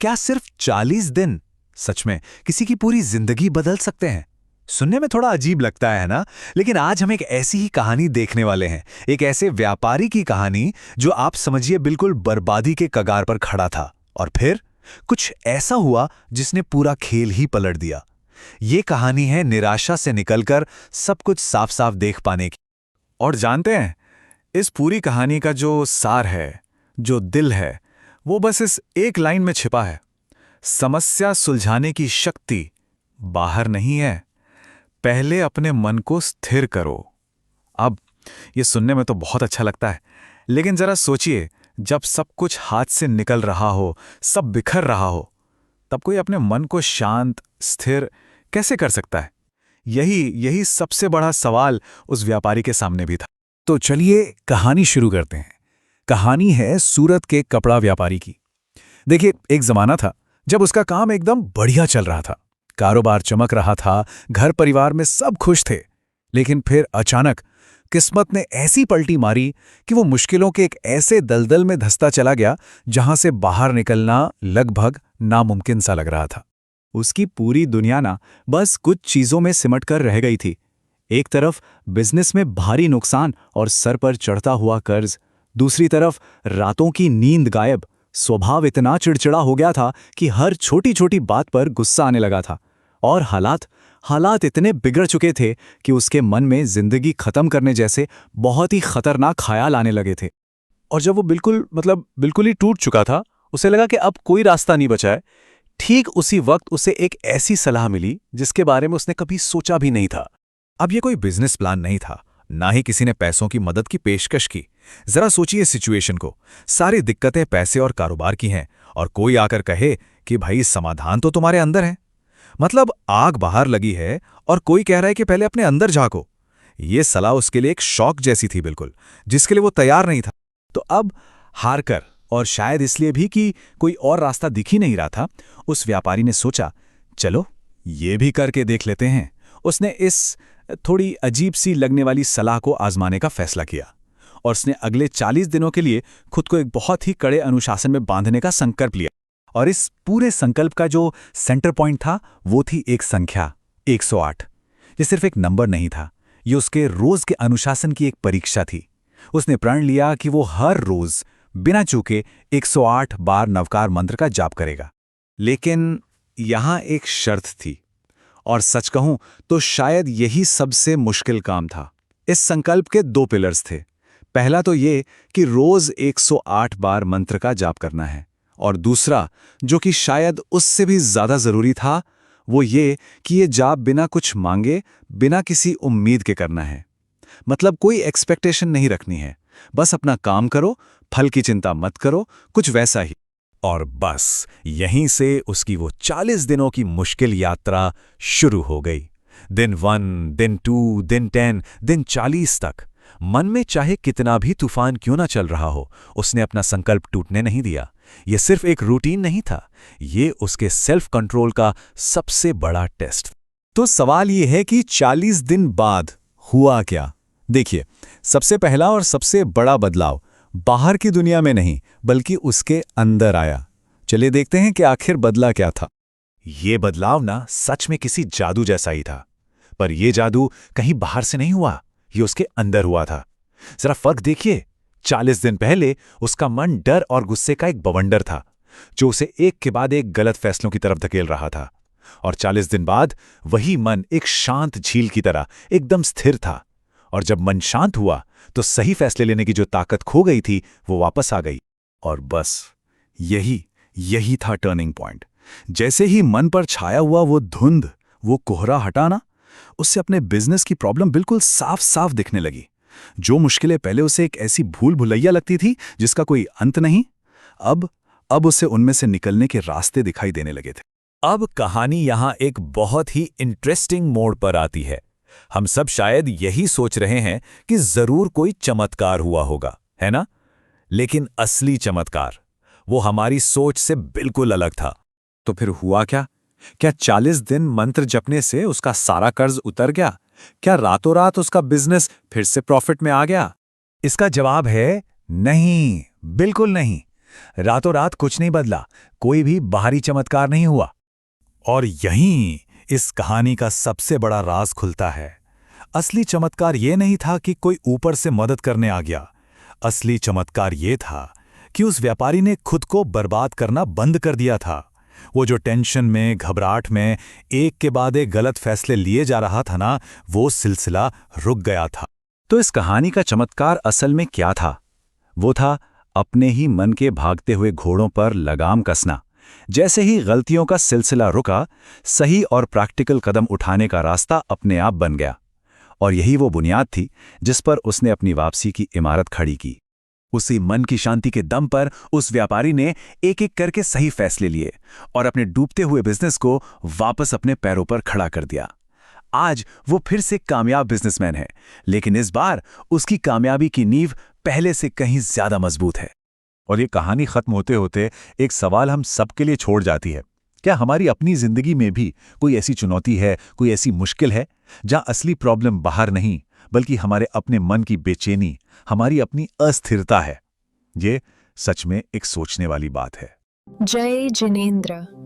क्या सिर्फ 40 दिन सच में किसी की पूरी जिंदगी बदल सकते हैं? सुनने में थोड़ा अजीब लगता है ना, लेकिन आज हम एक ऐसी ही कहानी देखने वाले हैं। एक ऐसे व्यापारी की कहानी जो आप समझिए बिल्कुल बर्बादी के कगार पर खड़ा था, और फिर कुछ ऐसा हुआ जिसने पूरा खेल ही पलट दिया। ये कहानी है निराशा से निकलकर सब कुछ साफ साफ देख पाने की। और जानते हैं, इस पूरी कहानी का जो सार है, जो दिल है, वो बस इस एक लाइन में छिपा है। समस्या सुलझाने की शक्ति बाहर नहीं है, पहले अपने मन को स्थिर करो। अब ये सुनने में तो बहुत अच्छा लगता है, लेकिन जरा सोचिए, जब सब कुछ हाथ से निकल रहा हो, सब बिखर रहा हो, तब कोई अपने मन को शांत, स्थिर कैसे कर सकता है? यही सबसे बड़ा सवाल उस व्यापारी के सामने भी था। तो चलिए कहानी शुरू करते हैं। कहानी है सूरत के कपड़ा व्यापारी की। देखिए, एक जमाना था जब उसका काम एकदम बढ़िया चल रहा था, कारोबार चमक रहा था, घर परिवार में सब खुश थे। लेकिन फिर अचानक किस्मत ने ऐसी पलटी मारी कि वो मुश्किलों के एक ऐसे दलदल में धंसता चला गया जहां से बाहर निकलना लगभग नामुमकिन सा लग रहा था। उसकी पूरी दुनिया ना बस कुछ चीजों में सिमट कर रह गई थी। एक तरफ बिजनेस में भारी नुकसान और सर पर चढ़ता हुआ कर्ज, दूसरी तरफ रातों की नींद गायब, स्वभाव इतना चिड़चिड़ा हो गया था कि हर छोटी छोटी बात पर गुस्सा आने लगा था, और हालात इतने बिगड़ चुके थे कि उसके मन में जिंदगी खत्म करने जैसे बहुत ही खतरनाक ख्याल आने लगे थे। और जब वो बिल्कुल ही टूट चुका था, उसे लगा कि अब कोई रास्ता नहीं बचा है। ठीक उसी वक्त उसे एक ऐसी सलाह मिली जिसके बारे में उसने कभी सोचा भी नहीं था। अब ये कोई बिजनेस प्लान नहीं था, ना ही किसी ने पैसों की मदद की पेशकश की। जरा सोचिए सिचुएशन को। सारी दिक्कतें पैसे और कारोबार की हैं, और कोई आकर कहे कि भाई समाधान तो तुम्हारे अंदर है। मतलब आग बाहर लगी है और कोई कह रहा है कि पहले अपने अंदर झांको। ये सलाह उसके लिए एक शॉक जैसी थी बिल्कुल, जिसके लिए वो तैयार नहीं था। तो अब हार कर, और शायद इसलिए भी कि कोई और रास्ता दिख ही नहीं रहा था, उस व्यापारी ने सोचा, चलो ये भी करके देख लेते हैं। उसने इस थोड़ी अजीब सी लगने वाली सलाह को आजमाने का फैसला किया, और उसने अगले 40 दिनों के लिए खुद को एक बहुत ही कड़े अनुशासन में बांधने का संकल्प लिया। और इस पूरे संकल्प का जो सेंटर पॉइंट था वो थी एक संख्या, 108। ये सिर्फ एक नंबर नहीं था, ये उसके रोज के अनुशासन की एक परीक्षा थी। उसने प्रण लिया कि वो हर रोज बिना चूके 108 बार नवकार मंत्र का जाप करेगा। लेकिन यहां एक शर्त थी, और सच कहूं तो शायद यही सबसे मुश्किल काम था। इस संकल्प के 2 पिलर्स थे। पहला तो ये कि रोज 108 बार मंत्र का जाप करना है, और दूसरा, जो कि शायद उससे भी ज्यादा जरूरी था, वो ये कि ये जाप बिना कुछ मांगे, बिना किसी उम्मीद के करना है। मतलब कोई एक्सपेक्टेशन नहीं रखनी है, बस अपना काम करो, फल की चिंता मत करो, कुछ वैसा ही। और बस यहीं से उसकी वो 40 दिनों की मुश्किल यात्रा शुरू हो गई। दिन 1, दिन 2, दिन 10, दिन 40 तक मन में चाहे कितना भी तूफान क्यों ना चल रहा हो, उसने अपना संकल्प टूटने नहीं दिया। ये सिर्फ एक रूटीन नहीं था, ये उसके सेल्फ कंट्रोल का सबसे बड़ा टेस्ट। तो सवाल ये है कि 40 दिन बाद हुआ क्या? देखिए, सबसे पहला और सबसे बड़ा बदलाव बाहर की दुनिया में नहीं, बल्कि उसके अंदर आया। चलिए देखते हैं कि आखिर बदला क्या था। ये बदलाव ना सच में किसी जादू जैसा ही था, पर यह जादू कहीं बाहर से नहीं हुआ, ये उसके अंदर हुआ था। जरा फर्क देखिए। 40 दिन पहले उसका मन डर और गुस्से का एक बवंडर था, जो उसे एक के बाद एक गलत फैसलों की तरफ धकेल रहा था। और 40 दिन बाद वही मन एक शांत झील की तरह एकदम स्थिर था। और जब मन शांत हुआ तो सही फैसले लेने की जो ताकत खो गई थी वो वापस आ गई। और बस यही था टर्निंग पॉइंट। जैसे ही मन पर छाया हुआ वो धुंध, वो कोहरा हटाना, उससे अपने बिजनेस की प्रॉब्लम बिल्कुल साफ साफ दिखने लगी। जो मुश्किलें पहले उसे एक ऐसी भूल भुलैया लगती थी जिसका कोई अंत नहीं, अब उसे उनमें से निकलने के रास्ते दिखाई देने लगे थे। अब कहानी यहां एक बहुत ही इंटरेस्टिंग मोड़ पर आती है। हम सब शायद यही सोच रहे हैं कि जरूर कोई चमत्कार हुआ होगा, है ना? लेकिन असली चमत्कार वो हमारी सोच से बिल्कुल अलग था। तो फिर हुआ क्या? क्या 40 दिन मंत्र जपने से उसका सारा कर्ज उतर गया? क्या रातों रात उसका बिजनेस फिर से प्रॉफिट में आ गया? इसका जवाब है नहीं, बिल्कुल नहीं। रातों रात कुछ नहीं बदला, कोई भी बाहरी चमत्कार नहीं हुआ। और यहीं इस कहानी का सबसे बड़ा राज खुलता है। असली चमत्कार ये नहीं था कि कोई ऊपर से मदद करने आ गया। असली चमत्कार ये था कि उस व्यापारी ने खुद को बर्बाद करना बंद कर दिया था। वो जो टेंशन में, घबराहट में एक के बाद एक गलत फैसले लिए जा रहा था ना, वो सिलसिला रुक गया था। तो इस कहानी का चमत्कार असल में क्या था? वो था अपने ही मन के भागते हुए घोड़ों पर लगाम कसना। जैसे ही गलतियों का सिलसिला रुका, सही और प्रैक्टिकल कदम उठाने का रास्ता अपने आप बन गया। और यही वो बुनियाद थी जिस पर उसने अपनी वापसी की इमारत खड़ी की। उसी मन की शांति के दम पर उस व्यापारी ने एक एक करके सही फैसले लिए और अपने डूबते हुए बिजनेस को वापस अपने पैरों पर खड़ा कर दिया। आज वो फिर से कामयाब बिजनेसमैन है, लेकिन इस बार उसकी कामयाबी की नींव पहले से कहीं ज्यादा मजबूत है। और ये कहानी खत्म होते होते एक सवाल हम सबके लिए छोड़ जाती है। क्या हमारी अपनी जिंदगी में भी कोई ऐसी चुनौती है, कोई ऐसी मुश्किल है जहां असली प्रॉब्लम बाहर नहीं बल्कि हमारे अपने मन की बेचैनी, हमारी अपनी अस्थिरता है? ये सच में एक सोचने वाली बात है। जय जिनेंद्र।